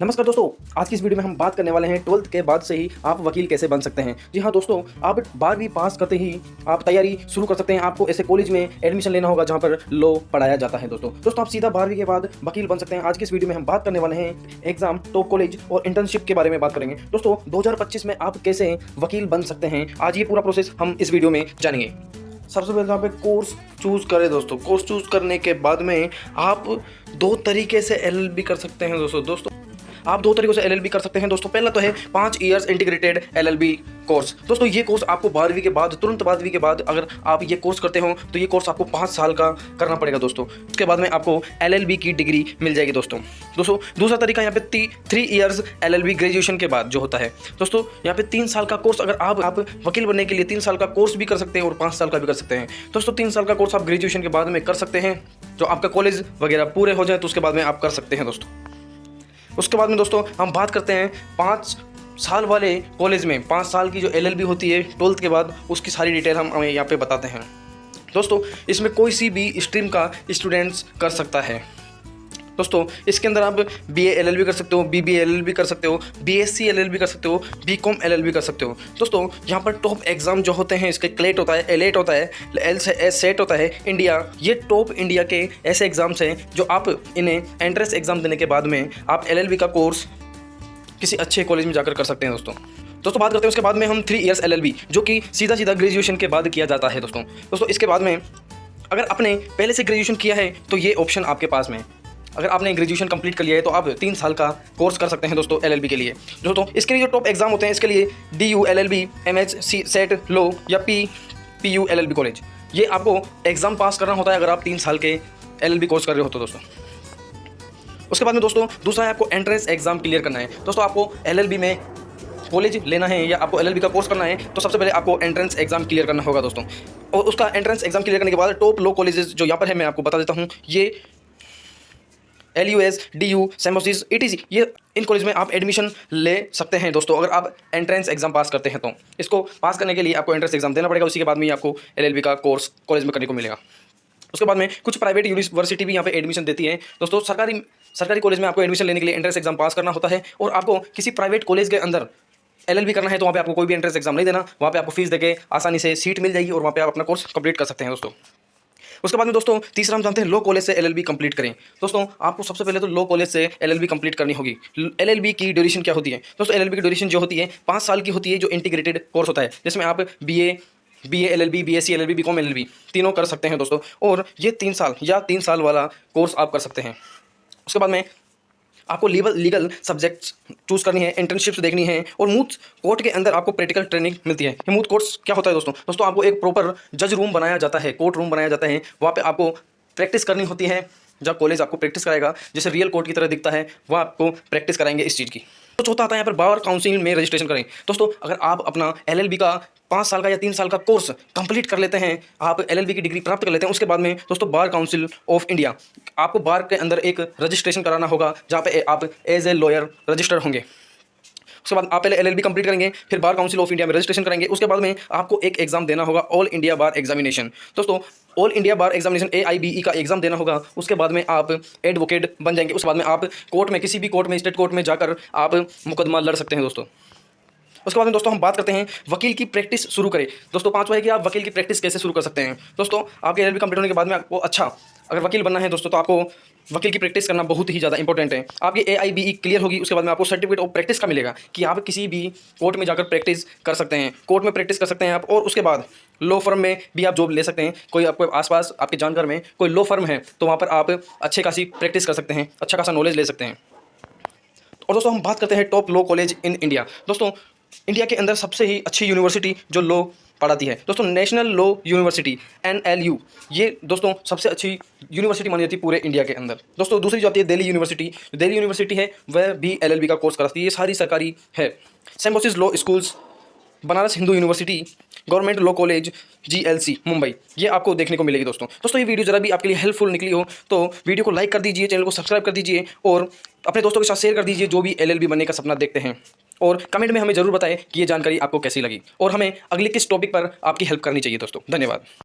नमस्कार दोस्तों, आज की इस वीडियो में हम बात करने वाले हैं 12th के बाद से ही आप वकील कैसे बन सकते हैं। जी हाँ दोस्तों, आप 12वीं पास करते ही आप तैयारी शुरू कर सकते हैं। आपको ऐसे कॉलेज में एडमिशन लेना होगा जहां पर लॉ पढ़ाया जाता है। दोस्तों आप सीधा 12वीं के बाद वकील बन सकते हैं। आज की इस वीडियो में हम बात करने वाले हैं एग्जाम, टॉप कॉलेज और इंटर्नशिप के बारे में बात करेंगे। दोस्तों 2025 में आप कैसे वकील बन सकते हैं, आज ये पूरा प्रोसेस हम इस वीडियो में जानेंगे। सबसे पहले यहाँ पे कोर्स चूज़ करें। दोस्तों कोर्स चूज़ करने के बाद में आप दो तरीके से LLB कर सकते हैं। दोस्तों आप दो तरीकों से LLB कर सकते हैं। दोस्तों पहला तो है 5 इयर्स इंटीग्रेटेड LLB कोर्स। दोस्तों ये कोर्स आपको 12वीं के बाद, तुरंत 12वीं के बाद अगर आप ये कोर्स करते हो तो ये कोर्स आपको 5 साल का करना पड़ेगा। दोस्तों उसके बाद में आपको LLB की डिग्री मिल जाएगी। दोस्तों दूसरा तरीका यहाँ पे 3 इयर्स LLB ग्रेजुएशन के बाद जो होता है। दोस्तों यहाँ पे 3 साल का कोर्स, अगर आप वकील बनने के लिए 3 साल का कोर्स भी कर सकते हैं और 5 साल का भी कर सकते हैं। दोस्तों 3 साल का कोर्स आप ग्रेजुएशन के बाद में कर सकते हैं। जो आपका कॉलेज वगैरह पूरे हो जाए तो उसके बाद में आप कर सकते हैं। दोस्तों उसके बाद में दोस्तों हम बात करते हैं 5 साल वाले कॉलेज में 5 साल की जो LLB होती है 12th के बाद, उसकी सारी डिटेल हम हमें यहाँ पे बताते हैं। दोस्तों इसमें कोई सी भी स्ट्रीम का स्टूडेंट्स कर सकता है। दोस्तों इसके अंदर आप BA LLB कर सकते हो, BBA LLB कर सकते हो, BSc LLB कर सकते हो, BCom LLB कर सकते हो। दोस्तों यहाँ पर टॉप एग्जाम जो होते हैं, इसके क्लेट होता है, एलेट होता है, सेट होता है, इंडिया, ये टॉप इंडिया के ऐसे एग्जाम्स हैं जो आप इन्हें एंट्रेंस एग्जाम देने के बाद में आप LLB का कोर्स किसी अच्छे कॉलेज में जाकर कर सकते हैं। दोस्तों बात करते हैं उसके बाद में हम 3 इयर्स LLB, जो कि सीधा ग्रेजुएशन के बाद किया जाता है। दोस्तों इसके बाद में अगर आपने पहले से ग्रेजुएशन किया है तो ये ऑप्शन आपके पास में है। अगर आपने ग्रेजुएशन कंप्लीट कर लिया है तो आप 3 साल का कोर्स कर सकते हैं दोस्तों LLB के लिए। दोस्तों इसके लिए जो टॉप एग्जाम होते हैं, इसके लिए DU LLB, MH सेट लो या PU LLB कॉलेज, ये आपको एग्जाम पास करना होता है अगर आप 3 साल के LLB कोर्स कर रहे हो तो। दोस्तों उसके बाद में दोस्तों दूसरा है आपको एंट्रेंस एग्जाम क्लियर करना है। दोस्तों आपको LLB में कॉलेज लेना है या आपको LLB का कोर्स करना है तो सबसे पहले आपको एंट्रेंस एग्जाम क्लियर करना होगा। दोस्तों और उसका एंट्रेंस एग्जाम क्लियर करने के बाद टॉप लो कॉलेजेस जो यहाँ पर है मैं आपको बता देता हूँ, ये LUS, DU, Symbiosis, ETC, ये इन कॉलेज में आप एडमिशन ले सकते हैं। दोस्तों अगर आप एंट्रेंस एग्जाम पास करते हैं तो इसको पास करने के लिए आपको एंट्रेंस एग्जाम देना पड़ेगा। उसी के बाद में आपको LLB का कोर्स कॉलेज में करने को मिलेगा। उसके बाद में कुछ प्राइवेट यूनिवर्सिटी भी यहाँ पे एडमिशन देती है। दोस्तों सरकारी कॉलेज में आपको एडमिशन लेने के लिए एंट्रेंस एग्जाम पास करना होता है और आपको किसी प्राइवेट कॉलेज के अंदर LLB करना है तो वहाँ पे आपको कोई भी एंट्रेंस एग्जाम नहीं देना, वहाँ पे आपको फीस देके आसानी से सीट मिल जाएगी और वहाँ पे आप अपना कोर्स कंप्लीट कर सकते हैं। दोस्तों उसके बाद में दोस्तों तीसरा हम जानते हैं लो कॉलेज से LLB कंप्लीट करें। दोस्तों आपको सबसे पहले तो लो कॉलेज से LLB कंप्लीट करनी होगी। LLB की ड्यूरेशन क्या होती है? दोस्तों LLB की ड्यूरेशन जो होती है 5 साल की होती है, जो इंटीग्रेटेड कोर्स होता है, जिसमें आप BA LLB, BSc LLB, BCom LLB तीनों कर सकते हैं। दोस्तों और ये 3 साल या 3 साल वाला कोर्स आप कर सकते हैं। उसके बाद में आपको लीगल सब्जेक्ट्स चूज़ करनी है, इंटर्नशिप्स देखनी है और मूथ कोर्ट के अंदर आपको प्रैक्टिकल ट्रेनिंग मिलती है। मूथ कोर्ट्स क्या होता है दोस्तों आपको एक प्रॉपर जज रूम बनाया जाता है, कोर्ट रूम बनाया जाता है, वहाँ पे आपको प्रैक्टिस करनी होती है। जब कॉलेज आपको प्रैक्टिस कराएगा, जैसे रियल कोर्ट की तरह दिखता है, वहाँ आपको प्रैक्टिस कराएंगे इस चीज़ की। तो चौथा आता है यहाँ पर बार काउंसिल में रजिस्ट्रेशन करें। दोस्तों अगर आप अपना LLB का 5 साल का या 3 साल का कोर्स कंप्लीट कर लेते हैं, आप LLB की डिग्री प्राप्त कर लेते हैं, उसके बाद में दोस्तों बार काउंसिल ऑफ इंडिया, आपको बार के अंदर एक रजिस्ट्रेशन कराना होगा जहाँ पे आप एज ए लॉयर रजिस्टर होंगे। उसके बाद आप पहले LLB कंप्लीट करेंगे, फिर बार काउंसिल ऑफ इंडिया में रजिस्ट्रेशन करेंगे। उसके बाद में आपको एक एग्जाम देना होगा, ऑल इंडिया बार एग्जामिनेशन। दोस्तों ऑल इंडिया बार एग्जामिनेशन AIBE का एग्जाम देना होगा। उसके बाद में आप एडवोकेट बन जाएंगे। उसके बाद में आप कोर्ट में, किसी भी कोर्ट में, स्टेट कोर्ट में जाकर आप मुकदमा लड़ सकते हैं। दोस्तों उसके बाद में दोस्तों हम बात करते हैं वकील की प्रैक्टिस शुरू करें। दोस्तों 5वां है कि आप वकील की प्रैक्टिस कैसे शुरू कर सकते हैं। दोस्तों आपके LLB कंप्लीट होने के बाद में आपको अगर वकील बनना है दोस्तों तो आपको वकील की प्रैक्टिस करना बहुत ही ज़्यादा इंपॉर्टेंट है। आपकी AIBE क्लियर होगी, उसके बाद में आपको सर्टिफिकेट ऑफ प्रैक्टिस का मिलेगा कि आप किसी भी कोर्ट में जाकर प्रैक्टिस कर सकते हैं, कोर्ट में प्रैक्टिस कर सकते हैं आप। और उसके बाद लॉ फर्म में भी आप जॉब ले सकते हैं। कोई आपको आसपास आपके जानकार में कोई लॉ फर्म है तो वहाँ पर आप अच्छे खासी प्रैक्टिस कर सकते हैं, अच्छा खासा नॉलेज ले सकते हैं। और दोस्तों हम बात करते हैं top law college in India. दोस्तों इंडिया के अंदर सबसे ही अच्छी यूनिवर्सिटी जो लॉ पढ़ाती है दोस्तों, नेशनल लॉ यूनिवर्सिटी NLU, ये दोस्तों सबसे अच्छी यूनिवर्सिटी मानी जाती है पूरे इंडिया के अंदर। दोस्तों दूसरी जो आती है दिल्ली यूनिवर्सिटी है, वह भी LLB का कोर्स कराती है, ये सारी सरकारी है। Symbiosis law schools, Banaras Hindu university, government law college GLC Mumbai, ये आपको देखने को मिलेगी। दोस्तों ये वीडियो जरा भी आपके लिए हेल्पफुल निकली हो तो वीडियो को लाइक कर दीजिए, चैनल को सब्सक्राइब कर दीजिए और अपने दोस्तों के साथ शेयर कर दीजिए जो भी LLB बनने का सपना देखते हैं। और कमेंट में हमें ज़रूर बताएं कि ये जानकारी आपको कैसी लगी और हमें अगले किस टॉपिक पर आपकी हेल्प करनी चाहिए। दोस्तों धन्यवाद।